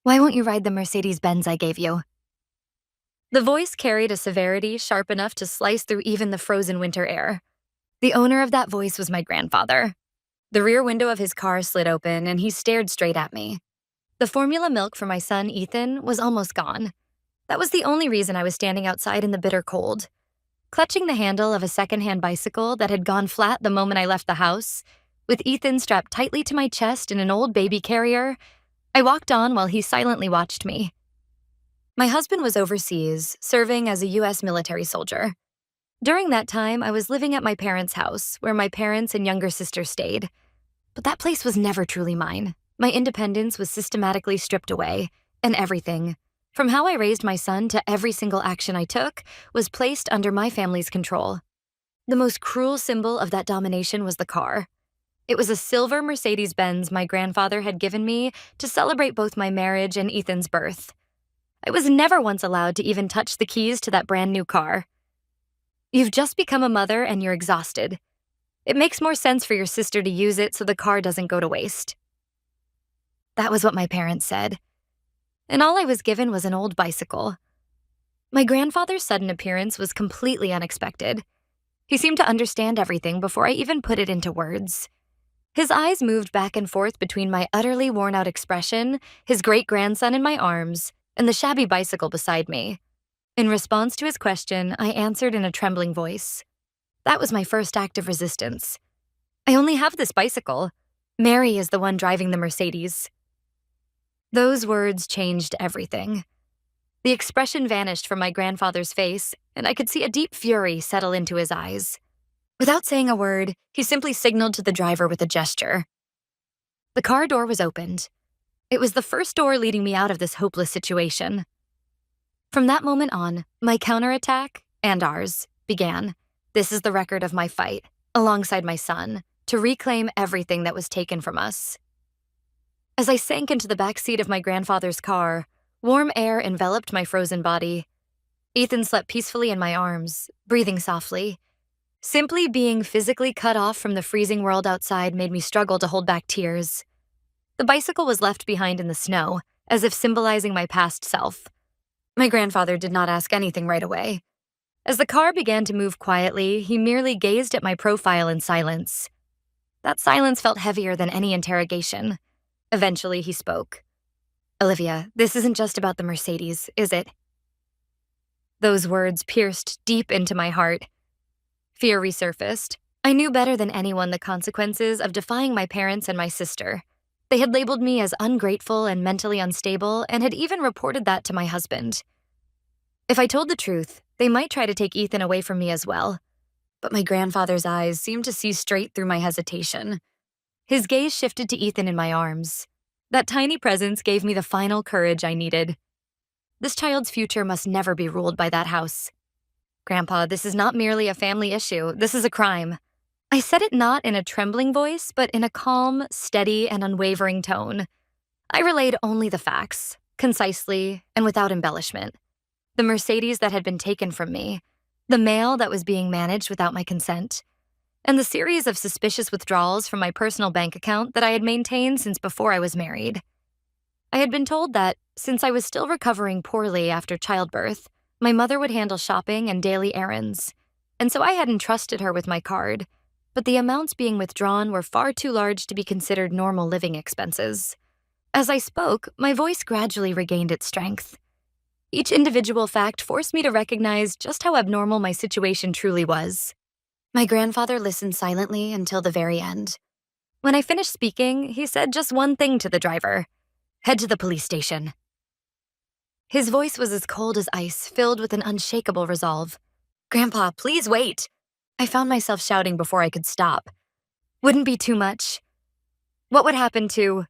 Why won't you ride the Mercedes-Benz I gave you? The voice carried a severity sharp enough to slice through even the frozen winter air. The owner of that voice was my grandfather. The rear window of his car slid open, and he stared straight at me. The formula milk for my son, Ethan, was almost gone. That was the only reason I was standing outside in the bitter cold. Clutching the handle of a secondhand bicycle that had gone flat the moment I left the house, with Ethan strapped tightly to my chest in an old baby carrier, I walked on while he silently watched me. My husband was overseas, serving as a U.S. military soldier. During that time, I was living at my parents' house, where my parents and younger sister stayed. But that place was never truly mine. My independence was systematically stripped away, and everything, from how I raised my son to every single action I took, was placed under my family's control. The most cruel symbol of that domination was the car. It was a silver Mercedes-Benz my grandfather had given me to celebrate both my marriage and Ethan's birth. I was never once allowed to even touch the keys to that brand new car. You've just become a mother and you're exhausted. It makes more sense for your sister to use it so the car doesn't go to waste. That was what my parents said. And all I was given was an old bicycle. My grandfather's sudden appearance was completely unexpected. He seemed to understand everything before I even put it into words. His eyes moved back and forth between my utterly worn-out expression, his great-grandson in my arms, and the shabby bicycle beside me. In response to his question, I answered in a trembling voice. That was my first act of resistance. I only have this bicycle. Mary is the one driving the Mercedes. Those words changed everything. The expression vanished from my grandfather's face, and I could see a deep fury settle into his eyes. Without saying a word, he simply signaled to the driver with a gesture. The car door was opened. It was the first door leading me out of this hopeless situation. From that moment on, my counterattack, and ours, began. This is the record of my fight, alongside my son, to reclaim everything that was taken from us. As I sank into the back seat of my grandfather's car, warm air enveloped my frozen body. Ethan slept peacefully in my arms, breathing softly. Simply being physically cut off from the freezing world outside made me struggle to hold back tears. The bicycle was left behind in the snow, as if symbolizing my past self. My grandfather did not ask anything right away. As the car began to move quietly, he merely gazed at my profile in silence. That silence felt heavier than any interrogation. Eventually, he spoke. "Olivia, this isn't just about the Mercedes, is it?" Those words pierced deep into my heart. Fear resurfaced. I knew better than anyone the consequences of defying my parents and my sister. They had labeled me as ungrateful and mentally unstable and had even reported that to my husband. If I told the truth, they might try to take Ethan away from me as well. But my grandfather's eyes seemed to see straight through my hesitation. His gaze shifted to Ethan in my arms. That tiny presence gave me the final courage I needed. This child's future must never be ruled by that house. "Grandpa, this is not merely a family issue. This is a crime." I said it not in a trembling voice, but in a calm, steady, and unwavering tone. I relayed only the facts, concisely and without embellishment. The Mercedes that had been taken from me, the mail that was being managed without my consent, and the series of suspicious withdrawals from my personal bank account that I had maintained since before I was married. I had been told that, since I was still recovering poorly after childbirth, my mother would handle shopping and daily errands, and so I had entrusted her with my card, but the amounts being withdrawn were far too large to be considered normal living expenses. As I spoke, my voice gradually regained its strength. Each individual fact forced me to recognize just how abnormal my situation truly was. My grandfather listened silently until the very end. When I finished speaking, he said just one thing to the driver: "Head to the police station." His voice was as cold as ice, filled with an unshakable resolve. "Grandpa, please wait." I found myself shouting before I could stop. Wouldn't be too much. What would happen to...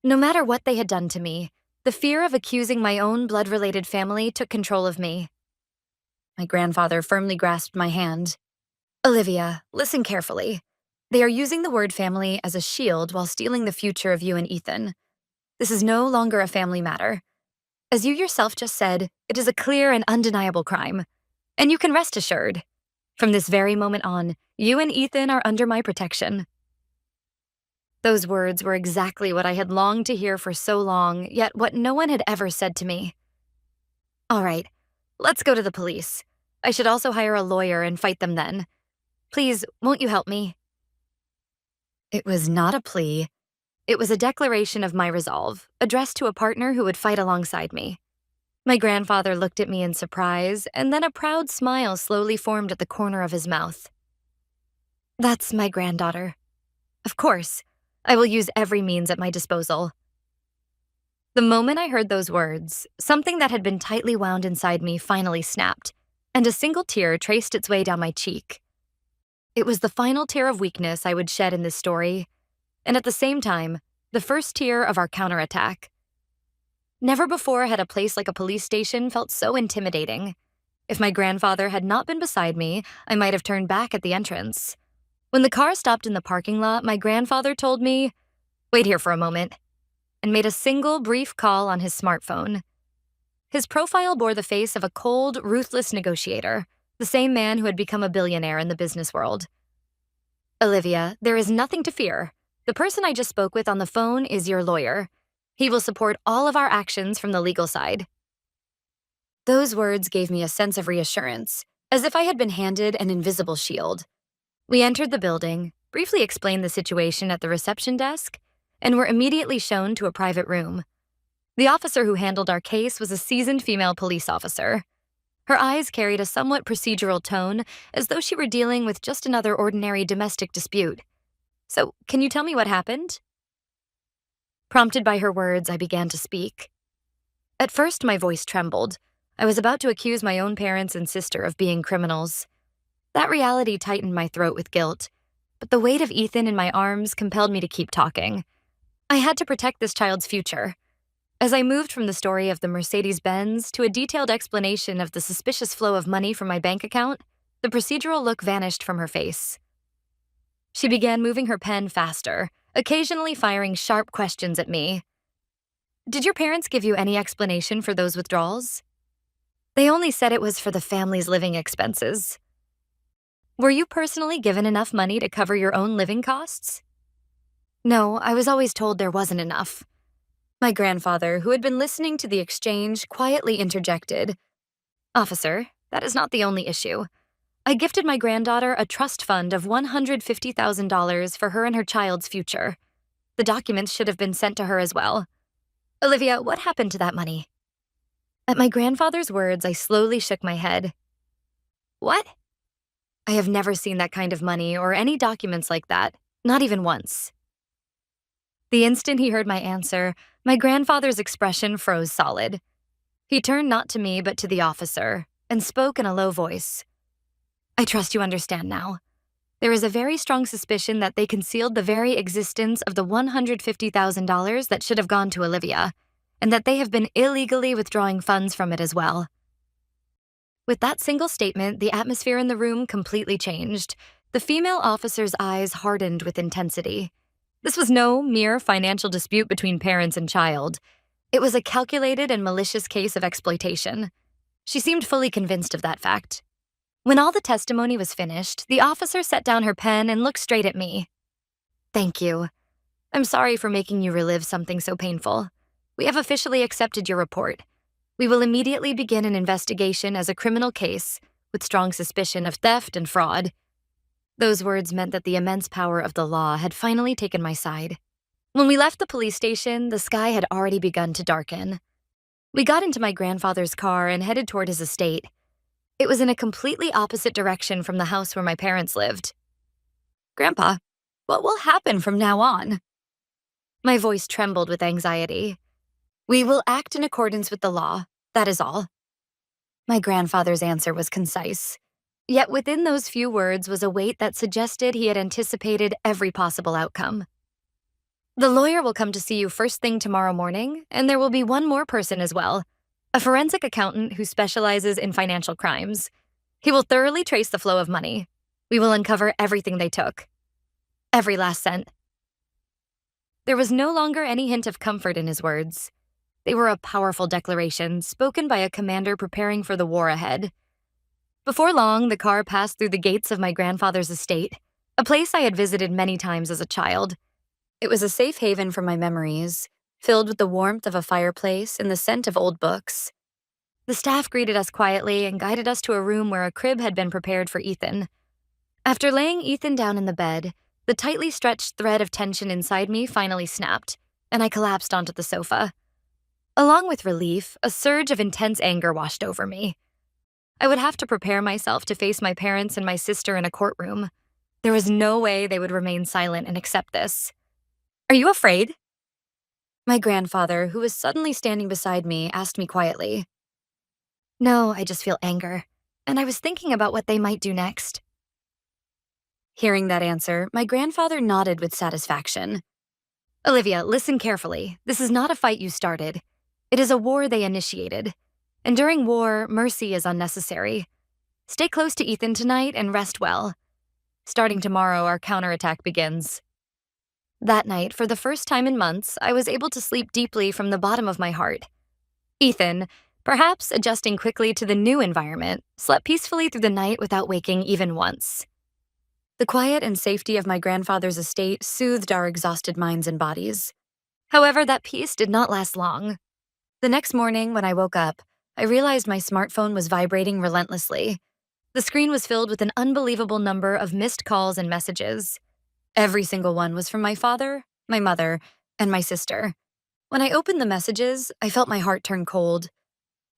No matter what they had done to me, the fear of accusing my own blood-related family took control of me. My grandfather firmly grasped my hand. "Olivia, listen carefully. They are using the word family as a shield while stealing the future of you and Ethan. This is no longer a family matter. As you yourself just said, it is a clear and undeniable crime. And you can rest assured. From this very moment on, you and Ethan are under my protection." Those words were exactly what I had longed to hear for so long, yet what no one had ever said to me. All right, let's go to the police. I should also hire a lawyer and fight them then. Please, won't you help me? It was not a plea. It was a declaration of my resolve, addressed to a partner who would fight alongside me. My grandfather looked at me in surprise, and then a proud smile slowly formed at the corner of his mouth. That's my granddaughter. Of course, I will use every means at my disposal. The moment I heard those words, something that had been tightly wound inside me finally snapped, and a single tear traced its way down my cheek. It was the final tear of weakness I would shed in this story, and at the same time, the first tear of our counterattack. Never before had a place like a police station felt so intimidating. If my grandfather had not been beside me, I might have turned back at the entrance. When the car stopped in the parking lot, my grandfather told me, "Wait here for a moment," and made a single brief call on his smartphone. His profile bore the face of a cold, ruthless negotiator, the same man who had become a billionaire in the business world. "Olivia, there is nothing to fear. The person I just spoke with on the phone is your lawyer. He will support all of our actions from the legal side." Those words gave me a sense of reassurance, as if I had been handed an invisible shield. We entered the building, briefly explained the situation at the reception desk, and were immediately shown to a private room. The officer who handled our case was a seasoned female police officer. Her eyes carried a somewhat procedural tone, as though she were dealing with just another ordinary domestic dispute. "So, can you tell me what happened?" Prompted by her words, I began to speak. At first, my voice trembled. I was about to accuse my own parents and sister of being criminals. That reality tightened my throat with guilt, but the weight of Ethan in my arms compelled me to keep talking. I had to protect this child's future. As I moved from the story of the Mercedes-Benz to a detailed explanation of the suspicious flow of money from my bank account, the procedural look vanished from her face. She began moving her pen faster, occasionally firing sharp questions at me. "Did your parents give you any explanation for those withdrawals?" "They only said it was for the family's living expenses." "Were you personally given enough money to cover your own living costs?" "No, I was always told there wasn't enough." My grandfather, who had been listening to the exchange, quietly interjected, "Officer, that is not the only issue. I gifted my granddaughter a trust fund of $150,000 for her and her child's future. The documents should have been sent to her as well. Olivia, what happened to that money?" At my grandfather's words, I slowly shook my head. "What?" "I have never seen that kind of money or any documents like that, not even once." The instant he heard my answer, my grandfather's expression froze solid. He turned not to me but to the officer and spoke in a low voice. "I trust you understand now. There is a very strong suspicion that they concealed the very existence of the $150,000 that should have gone to Olivia, and that they have been illegally withdrawing funds from it as well." With that single statement, the atmosphere in the room completely changed. The female officer's eyes hardened with intensity. This was no mere financial dispute between parents and child. It was a calculated and malicious case of exploitation. She seemed fully convinced of that fact. When all the testimony was finished, the officer set down her pen and looked straight at me. "Thank you. I'm sorry for making you relive something so painful. We have officially accepted your report. We will immediately begin an investigation as a criminal case with strong suspicion of theft and fraud." Those words meant that the immense power of the law had finally taken my side. When we left the police station, the sky had already begun to darken. We got into my grandfather's car and headed toward his estate. It was in a completely opposite direction from the house where my parents lived. "Grandpa, what will happen from now on?" My voice trembled with anxiety. "We will act in accordance with the law, that is all." My grandfather's answer was concise. Yet within those few words was a weight that suggested he had anticipated every possible outcome. "The lawyer will come to see you first thing tomorrow morning, and there will be one more person as well, a forensic accountant who specializes in financial crimes. He will thoroughly trace the flow of money. We will uncover everything they took. Every last cent." There was no longer any hint of comfort in his words. They were a powerful declaration spoken by a commander preparing for the war ahead. Before long, the car passed through the gates of my grandfather's estate, a place I had visited many times as a child. It was a safe haven from my memories, filled with the warmth of a fireplace and the scent of old books. The staff greeted us quietly and guided us to a room where a crib had been prepared for Ethan. After laying Ethan down in the bed, the tightly stretched thread of tension inside me finally snapped, and I collapsed onto the sofa. Along with relief, a surge of intense anger washed over me. I would have to prepare myself to face my parents and my sister in a courtroom. There was no way they would remain silent and accept this. "Are you afraid?" My grandfather, who was suddenly standing beside me, asked me quietly. "No, I just feel anger, and I was thinking about what they might do next." Hearing that answer, my grandfather nodded with satisfaction. "Olivia, listen carefully. This is not a fight you started. It is a war they initiated. And during war, mercy is unnecessary. Stay close to Ethan tonight and rest well. Starting tomorrow, our counterattack begins." That night, for the first time in months, I was able to sleep deeply from the bottom of my heart. Ethan, perhaps adjusting quickly to the new environment, slept peacefully through the night without waking even once. The quiet and safety of my grandfather's estate soothed our exhausted minds and bodies. However, that peace did not last long. The next morning, when I woke up, I realized my smartphone was vibrating relentlessly. The screen was filled with an unbelievable number of missed calls and messages. Every single one was from my father, my mother, and my sister. When I opened the messages, I felt my heart turn cold.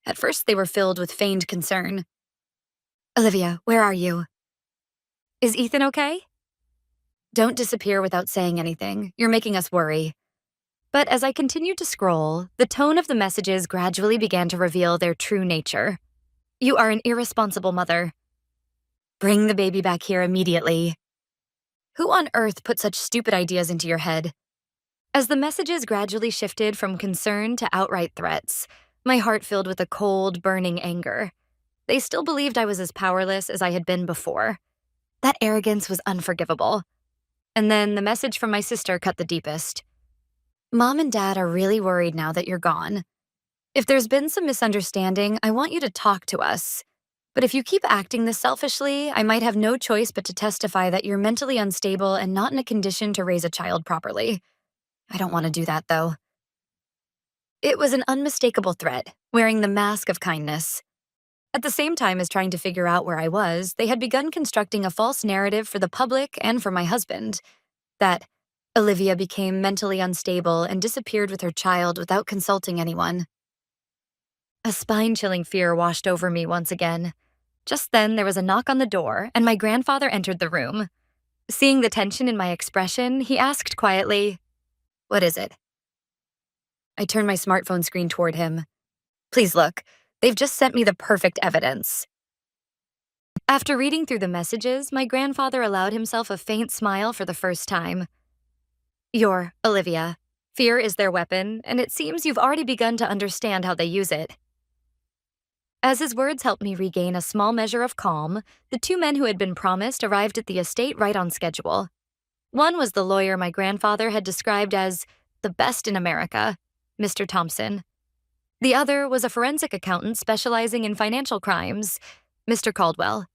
At first, they were filled with feigned concern. "Olivia, where are you? Is Ethan okay? Don't disappear without saying anything. You're making us worry." But as I continued to scroll, the tone of the messages gradually began to reveal their true nature. "You are an irresponsible mother. Bring the baby back here immediately. Who on earth put such stupid ideas into your head?" As the messages gradually shifted from concern to outright threats, my heart filled with a cold, burning anger. They still believed I was as powerless as I had been before. That arrogance was unforgivable. And then the message from my sister cut the deepest. "Mom and Dad are really worried now that you're gone. If there's been some misunderstanding, I want you to talk to us. But if you keep acting this selfishly, I might have no choice but to testify that you're mentally unstable and not in a condition to raise a child properly. I don't want to do that, though." It was an unmistakable threat, wearing the mask of kindness. At the same time as trying to figure out where I was, they had begun constructing a false narrative for the public and for my husband, that Olivia became mentally unstable and disappeared with her child without consulting anyone. A spine-chilling fear washed over me once again. Just then, there was a knock on the door, and my grandfather entered the room. Seeing the tension in my expression, he asked quietly, "What is it?" I turned my smartphone screen toward him. "Please look. They've just sent me the perfect evidence." After reading through the messages, my grandfather allowed himself a faint smile for the first time. "You're Olivia. Fear is their weapon, and it seems you've already begun to understand how they use it." As his words helped me regain a small measure of calm, the two men who had been promised arrived at the estate right on schedule. One was the lawyer my grandfather had described as the best in America, Mr. Thompson. The other was a forensic accountant specializing in financial crimes, Mr. Caldwell.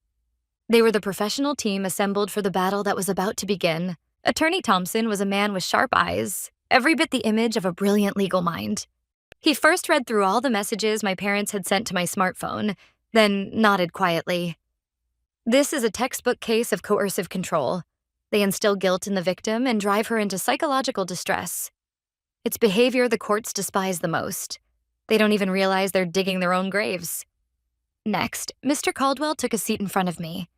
They were the professional team assembled for the battle that was about to begin. Attorney Thompson was a man with sharp eyes, every bit the image of a brilliant legal mind. He first read through all the messages my parents had sent to my smartphone, then nodded quietly. "This is a textbook case of coercive control. They instill guilt in the victim and drive her into psychological distress. It's behavior the courts despise the most. They don't even realize they're digging their own graves." Next, Mr. Caldwell took a seat in front of me.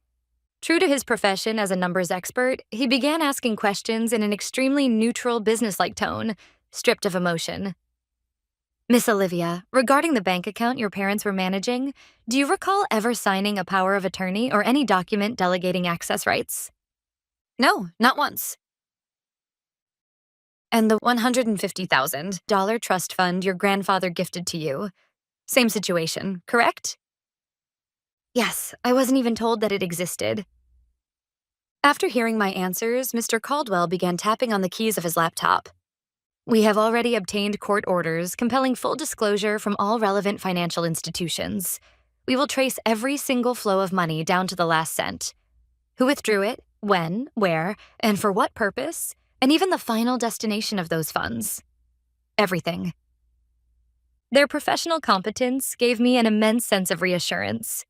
True to his profession as a numbers expert, he began asking questions in an extremely neutral, businesslike tone, stripped of emotion. "Miss Olivia, regarding the bank account your parents were managing, do you recall ever signing a power of attorney or any document delegating access rights?" "No, not once." "And the $150,000 trust fund your grandfather gifted to you? Same situation, correct?" "Yes, I wasn't even told that it existed." After hearing my answers, Mr. Caldwell began tapping on the keys of his laptop. "We have already obtained court orders compelling full disclosure from all relevant financial institutions. We will trace every single flow of money down to the last cent. Who withdrew it, when, where, and for what purpose, and even the final destination of those funds. Everything. Their professional competence gave me an immense sense of reassurance.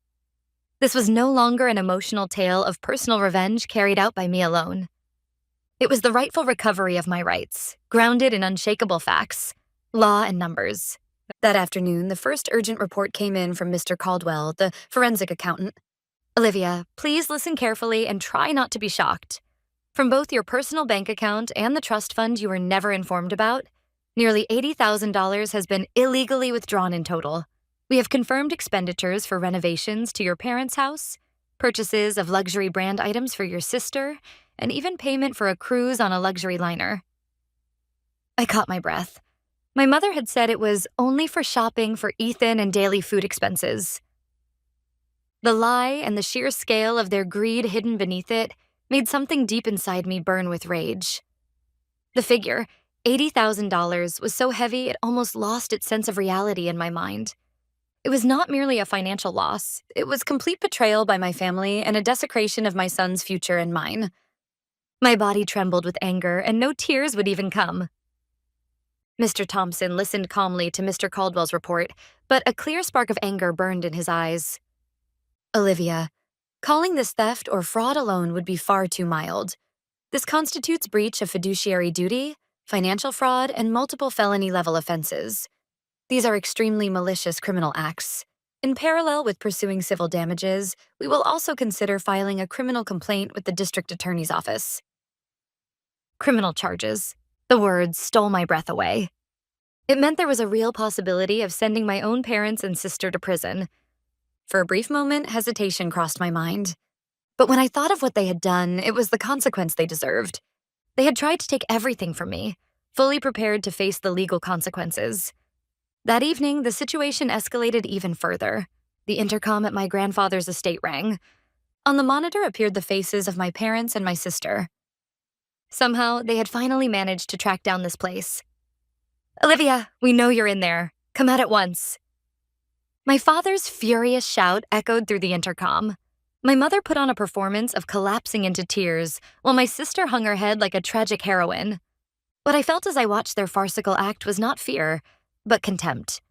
This was no longer an emotional tale of personal revenge carried out by me alone. It was the rightful recovery of my rights, grounded in unshakable facts, law and numbers. That afternoon, the first urgent report came in from Mr. Caldwell, the forensic accountant. Olivia, please listen carefully and try not to be shocked. From both your personal bank account and the trust fund you were never informed about, nearly $80,000 has been illegally withdrawn in total. We have confirmed expenditures for renovations to your parents' house, purchases of luxury brand items for your sister, and even payment for a cruise on a luxury liner. I caught my breath. My mother had said it was only for shopping for Ethan and daily food expenses. The lie and the sheer scale of their greed hidden beneath it made something deep inside me burn with rage. The figure, $80,000, was so heavy it almost lost its sense of reality in my mind. It was not merely a financial loss, it was complete betrayal by my family and a desecration of my son's future and mine. My body trembled with anger, and no tears would even come. Mr. Thompson listened calmly to Mr. Caldwell's report, but a clear spark of anger burned in his eyes. Olivia, calling this theft or fraud alone would be far too mild. This constitutes breach of fiduciary duty, financial fraud, and multiple felony-level offenses. These are extremely malicious criminal acts. In parallel with pursuing civil damages, we will also consider filing a criminal complaint with the district attorney's office. Criminal charges. The words stole my breath away. It meant there was a real possibility of sending my own parents and sister to prison. For a brief moment, hesitation crossed my mind. But when I thought of what they had done, it was the consequence they deserved. They had tried to take everything from me, fully prepared to face the legal consequences. That evening, the situation escalated even further. The intercom at my grandfather's estate rang. On the monitor appeared the faces of my parents and my sister. Somehow, they had finally managed to track down this place. Olivia, we know you're in there. Come out at once. My father's furious shout echoed through the intercom. My mother put on a performance of collapsing into tears, while my sister hung her head like a tragic heroine. What I felt as I watched their farcical act was not fear, but contempt.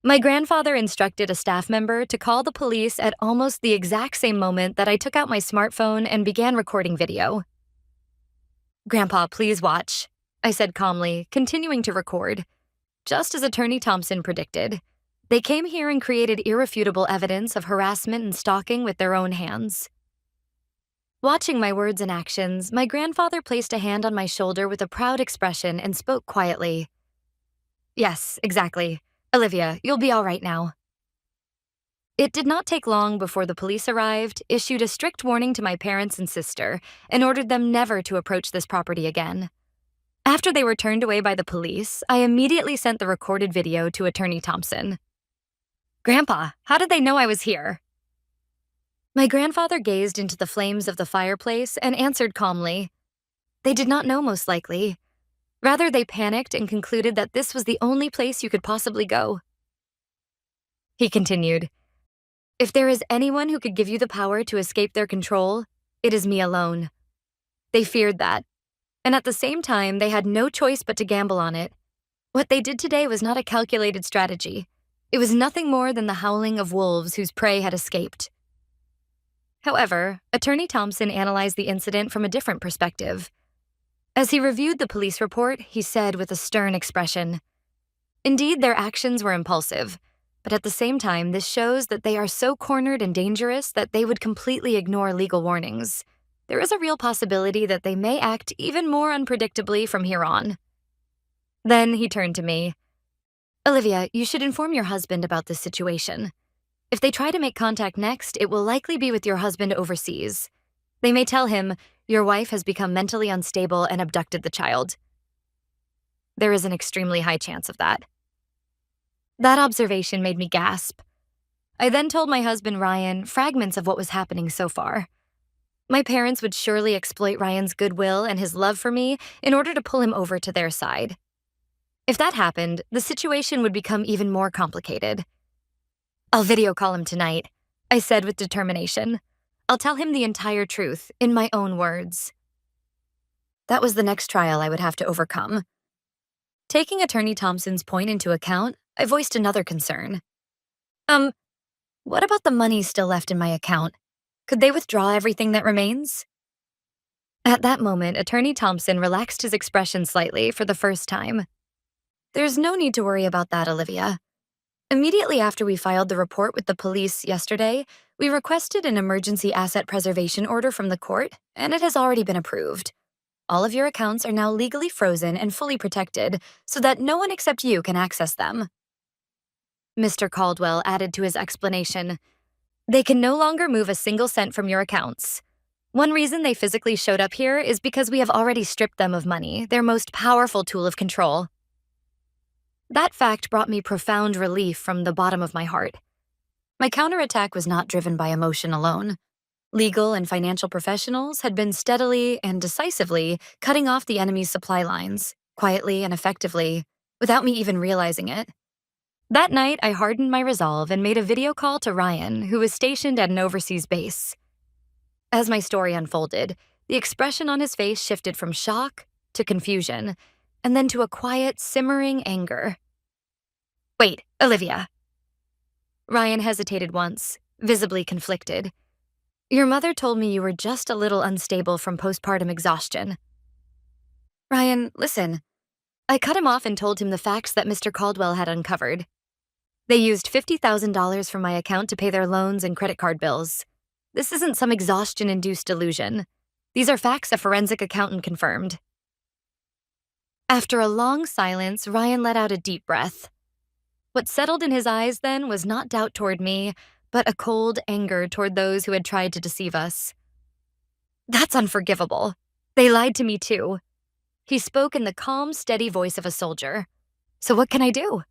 My grandfather instructed a staff member to call the police at almost the exact same moment that I took out my smartphone and began recording video. Grandpa, please watch, I said calmly, continuing to record. Just as Attorney Thompson predicted, they came here and created irrefutable evidence of harassment and stalking with their own hands. Watching my words and actions, my grandfather placed a hand on my shoulder with a proud expression and spoke quietly. Yes, exactly. Olivia, you'll be all right now. It did not take long before the police arrived, issued a strict warning to my parents and sister, and ordered them never to approach this property again. After they were turned away by the police, I immediately sent the recorded video to Attorney Thompson. Grandpa, how did they know I was here? My grandfather gazed into the flames of the fireplace and answered calmly. They did not know, most likely. Rather, they panicked and concluded that this was the only place you could possibly go. He continued, If there is anyone who could give you the power to escape their control, it is me alone. They feared that, and at the same time, they had no choice but to gamble on it. What they did today was not a calculated strategy. It was nothing more than the howling of wolves whose prey had escaped. However, Attorney Thompson analyzed the incident from a different perspective. As he reviewed the police report, he said with a stern expression, Indeed, their actions were impulsive, but at the same time, this shows that they are so cornered and dangerous that they would completely ignore legal warnings. There is a real possibility that they may act even more unpredictably from here on. Then he turned to me. Olivia, you should inform your husband about this situation. If they try to make contact next, it will likely be with your husband overseas. They may tell him, your wife has become mentally unstable and abducted the child. There is an extremely high chance of that. That observation made me gasp. I then told my husband Ryan fragments of what was happening so far. My parents would surely exploit Ryan's goodwill and his love for me in order to pull him over to their side. If that happened, the situation would become even more complicated. I'll video call him tonight, I said with determination. I'll tell him the entire truth, in my own words. That was the next trial I would have to overcome. Taking Attorney Thompson's point into account, I voiced another concern. Um, what about the money still left in my account? Could they withdraw everything that remains? At that moment, Attorney Thompson relaxed his expression slightly for the first time. There's no need to worry about that, Olivia. Immediately after we filed the report with the police yesterday, we requested an emergency asset preservation order from the court, and it has already been approved. All of your accounts are now legally frozen and fully protected so that no one except you can access them. Mr. Caldwell added to his explanation, they can no longer move a single cent from your accounts. One reason they physically showed up here is because we have already stripped them of money, their most powerful tool of control. That fact brought me profound relief from the bottom of my heart. My counterattack was not driven by emotion alone. Legal and financial professionals had been steadily and decisively cutting off the enemy's supply lines, quietly and effectively, without me even realizing it. That night, I hardened my resolve and made a video call to Ryan, who was stationed at an overseas base. As my story unfolded, the expression on his face shifted from shock to confusion, and then to a quiet, simmering anger. Wait, Olivia. Ryan hesitated once, visibly conflicted. Your mother told me you were just a little unstable from postpartum exhaustion. Ryan, listen. I cut him off and told him the facts that Mr. Caldwell had uncovered. They used $50,000 from my account to pay their loans and credit card bills. This isn't some exhaustion-induced delusion. These are facts a forensic accountant confirmed. After a long silence, Ryan let out a deep breath. What settled in his eyes then was not doubt toward me, but a cold anger toward those who had tried to deceive us. That's unforgivable. They lied to me too. He spoke in the calm, steady voice of a soldier. So what can I do?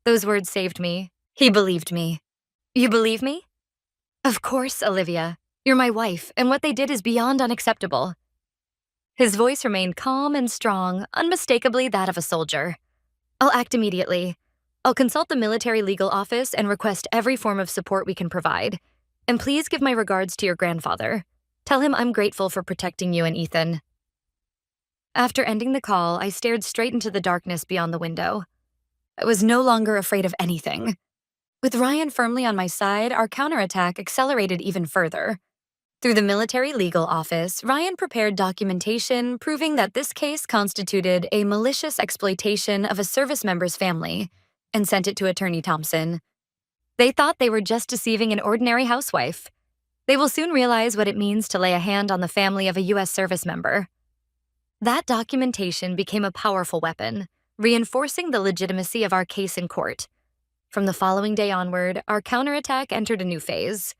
Those words saved me. He believed me. You believe me? Of course, Olivia. You're my wife, and what they did is beyond unacceptable. His voice remained calm and strong, unmistakably that of a soldier. I'll act immediately. I'll consult the military legal office and request every form of support we can provide. And please give my regards to your grandfather. Tell him I'm grateful for protecting you and Ethan. After ending the call, I stared straight into the darkness beyond the window. I was no longer afraid of anything. With Ryan firmly on my side, our counterattack accelerated even further. Through the military legal office, Ryan prepared documentation proving that this case constituted a malicious exploitation of a service member's family and sent it to Attorney Thompson. They thought they were just deceiving an ordinary housewife. They will soon realize what it means to lay a hand on the family of a U.S. service member. That documentation became a powerful weapon, reinforcing the legitimacy of our case in court. From the following day onward, our counterattack entered a new phase.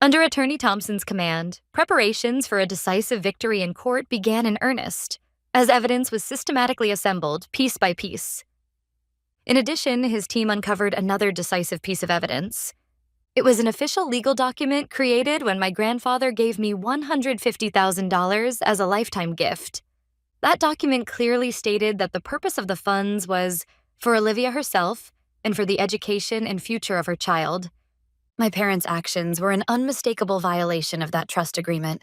Under Attorney Thompson's command, preparations for a decisive victory in court began in earnest, as evidence was systematically assembled piece by piece. In addition, his team uncovered another decisive piece of evidence. It was an official legal document created when my grandfather gave me $150,000 as a lifetime gift. That document clearly stated that the purpose of the funds was for Olivia herself and for the education and future of her child. My parents' actions were an unmistakable violation of that trust agreement.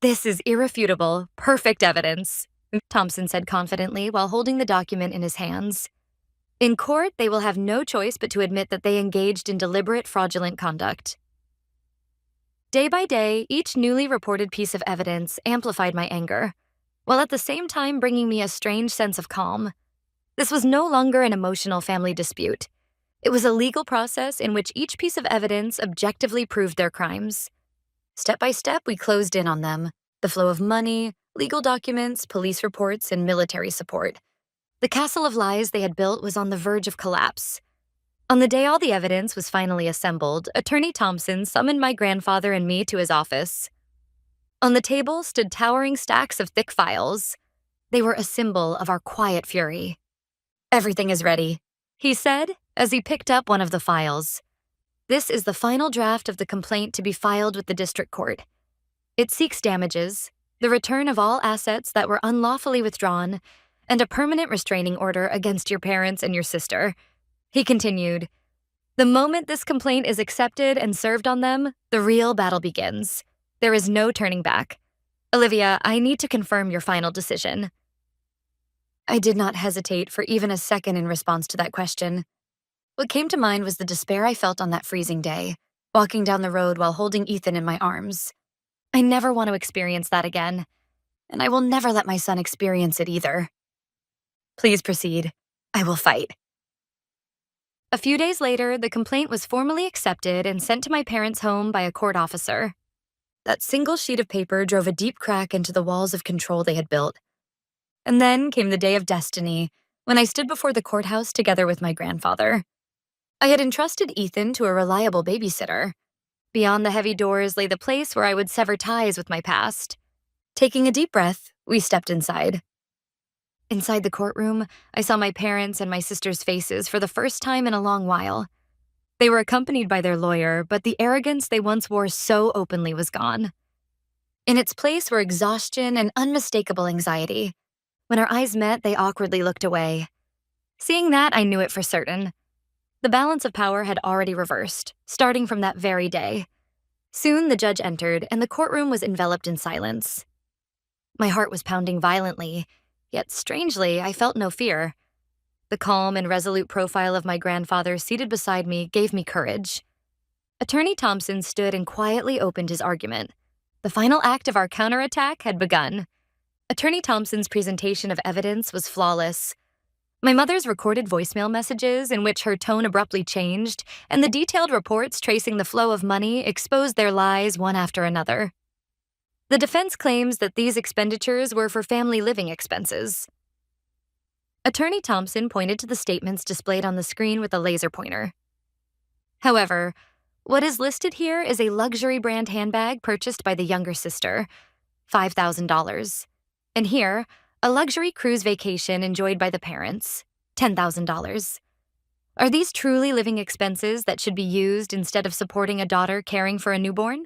This is irrefutable, perfect evidence, Thompson said confidently while holding the document in his hands. In court, they will have no choice but to admit that they engaged in deliberate fraudulent conduct. Day by day, each newly reported piece of evidence amplified my anger, while at the same time bringing me a strange sense of calm. This was no longer an emotional family dispute. It was a legal process in which each piece of evidence objectively proved their crimes. Step by step, we closed in on them. The flow of money, legal documents, police reports, and military support. The castle of lies they had built was on the verge of collapse. On the day all the evidence was finally assembled, Attorney Thompson summoned my grandfather and me to his office. On the table stood towering stacks of thick files. They were a symbol of our quiet fury. Everything is ready, he said as he picked up one of the files. This is the final draft of the complaint to be filed with the district court. It seeks damages, the return of all assets that were unlawfully withdrawn, and a permanent restraining order against your parents and your sister. He continued, the moment this complaint is accepted and served on them, the real battle begins. There is no turning back. Olivia, I need to confirm your final decision. I did not hesitate for even a second in response to that question. What came to mind was the despair I felt on that freezing day, walking down the road while holding Ethan in my arms. I never want to experience that again, and I will never let my son experience it either. Please proceed. I will fight. A few days later, the complaint was formally accepted and sent to my parents' home by a court officer. That single sheet of paper drove a deep crack into the walls of control they had built. And then came the day of destiny, when I stood before the courthouse together with my grandfather. I had entrusted Ethan to a reliable babysitter. Beyond the heavy doors lay the place where I would sever ties with my past. Taking a deep breath, we stepped inside. Inside the courtroom, I saw my parents' and my sister's faces for the first time in a long while. They were accompanied by their lawyer, but the arrogance they once wore so openly was gone. In its place were exhaustion and unmistakable anxiety. When our eyes met, they awkwardly looked away. Seeing that, I knew it for certain. The balance of power had already reversed, starting from that very day. Soon the judge entered, and the courtroom was enveloped in silence. My heart was pounding violently, yet strangely, I felt no fear. The calm and resolute profile of my grandfather seated beside me gave me courage. Attorney Thompson stood and quietly opened his argument. The final act of our counterattack had begun. Attorney Thompson's presentation of evidence was flawless. My mother's recorded voicemail messages, in which her tone abruptly changed, and the detailed reports tracing the flow of money exposed their lies one after another. The defense claims that these expenditures were for family living expenses. Attorney Thompson pointed to the statements displayed on the screen with a laser pointer. However, what is listed here is a luxury brand handbag purchased by the younger sister, $5,000. And here, a luxury cruise vacation enjoyed by the parents, $10,000. Are these truly living expenses that should be used instead of supporting a daughter caring for a newborn?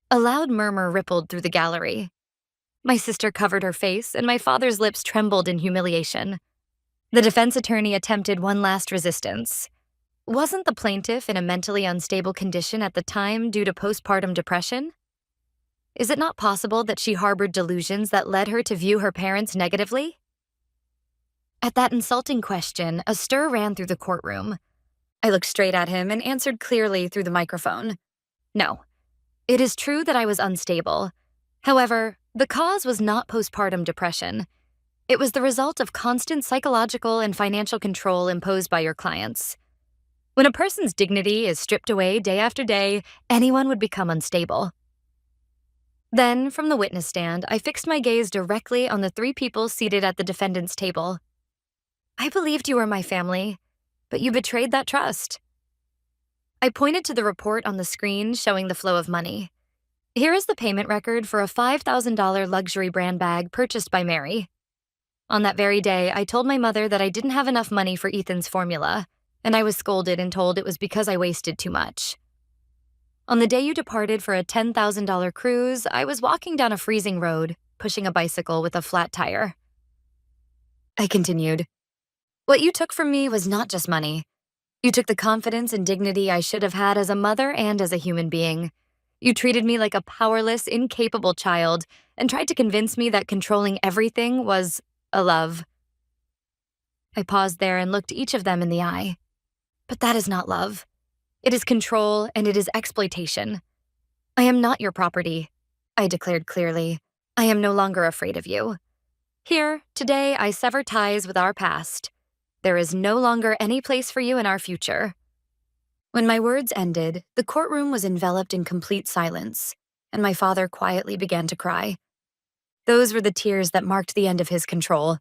A loud murmur rippled through the gallery. My sister covered her face, and my father's lips trembled in humiliation. The defense attorney attempted one last resistance. Wasn't the plaintiff in a mentally unstable condition at the time due to postpartum depression? Is it not possible that she harbored delusions that led her to view her parents negatively? At that insulting question, a stir ran through the courtroom. I looked straight at him and answered clearly through the microphone. No. It is true that I was unstable. However, the cause was not postpartum depression. It was the result of constant psychological and financial control imposed by your clients. When a person's dignity is stripped away day after day, anyone would become unstable. Then, from the witness stand, I fixed my gaze directly on the three people seated at the defendant's table. I believed you were my family, but you betrayed that trust. I pointed to the report on the screen showing the flow of money. Here is the payment record for a $5,000 luxury brand bag purchased by Mary. On that very day, I told my mother that I didn't have enough money for Ethan's formula, and I was scolded and told it was because I wasted too much. On the day you departed for a $10,000 cruise, I was walking down a freezing road, pushing a bicycle with a flat tire. I continued. What you took from me was not just money. You took the confidence and dignity I should have had as a mother and as a human being. You treated me like a powerless, incapable child and tried to convince me that controlling everything was a love. I paused there and looked each of them in the eye. But that is not love. It is control and it is exploitation. I am not your property, I declared clearly. I am no longer afraid of you. Here, today, I sever ties with our past. There is no longer any place for you in our future. When my words ended, the courtroom was enveloped in complete silence, and my father quietly began to cry. Those were the tears that marked the end of his control.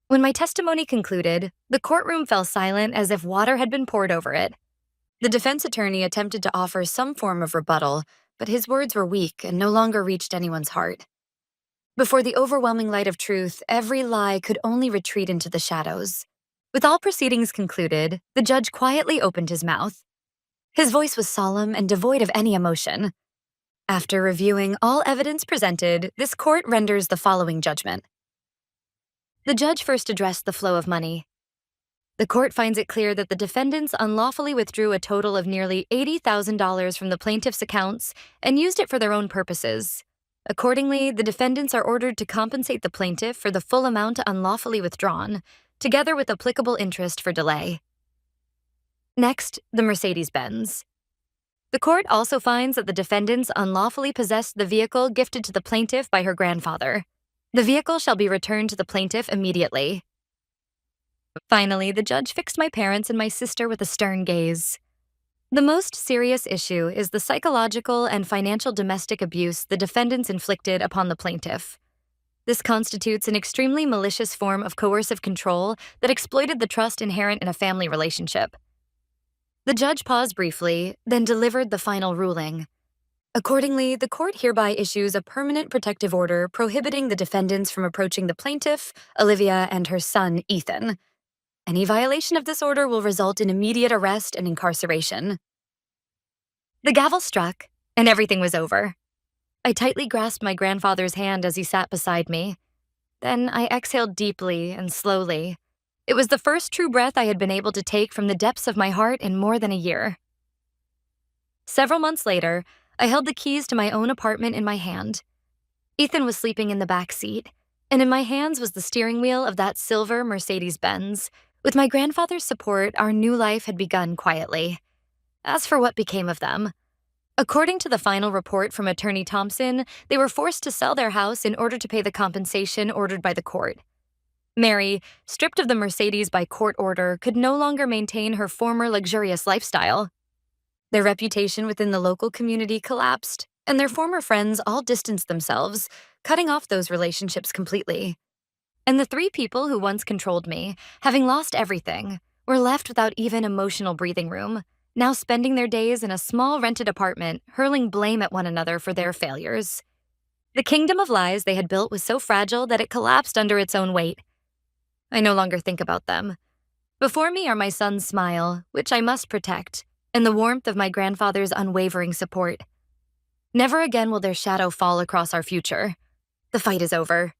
When my testimony concluded, the courtroom fell silent as if water had been poured over it. The defense attorney attempted to offer some form of rebuttal, but his words were weak and no longer reached anyone's heart. Before the overwhelming light of truth, every lie could only retreat into the shadows. With all proceedings concluded, the judge quietly opened his mouth. His voice was solemn and devoid of any emotion. After reviewing all evidence presented, this court renders the following judgment. The judge first addressed the flow of money. The court finds it clear that the defendants unlawfully withdrew a total of nearly $80,000 from the plaintiff's accounts and used it for their own purposes. Accordingly, the defendants are ordered to compensate the plaintiff for the full amount unlawfully withdrawn, together with applicable interest for delay. Next, the Mercedes-Benz. The court also finds that the defendants unlawfully possessed the vehicle gifted to the plaintiff by her grandfather. The vehicle shall be returned to the plaintiff immediately. Finally, the judge fixed my parents and my sister with a stern gaze. The most serious issue is the psychological and financial domestic abuse the defendants inflicted upon the plaintiff. This constitutes an extremely malicious form of coercive control that exploited the trust inherent in a family relationship. The judge paused briefly, then delivered the final ruling. Accordingly, the court hereby issues a permanent protective order prohibiting the defendants from approaching the plaintiff, Olivia, and her son, Ethan. Any violation of this order will result in immediate arrest and incarceration. The gavel struck, and everything was over. I tightly grasped my grandfather's hand as he sat beside me. Then I exhaled deeply and slowly. It was the first true breath I had been able to take from the depths of my heart in more than a year. Several months later, I held the keys to my own apartment in my hand. Ethan was sleeping in the back seat, and in my hands was the steering wheel of that silver Mercedes-Benz. With my grandfather's support, our new life had begun quietly. As for what became of them, according to the final report from Attorney Thompson, they were forced to sell their house in order to pay the compensation ordered by the court. Mary, stripped of the Mercedes by court order, could no longer maintain her former luxurious lifestyle. Their reputation within the local community collapsed, and their former friends all distanced themselves, cutting off those relationships completely. And the three people who once controlled me, having lost everything, were left without even emotional breathing room, now spending their days in a small rented apartment, hurling blame at one another for their failures. The kingdom of lies they had built was so fragile that it collapsed under its own weight. I no longer think about them. Before me are my son's smile, which I must protect, and the warmth of my grandfather's unwavering support. Never again will their shadow fall across our future. The fight is over.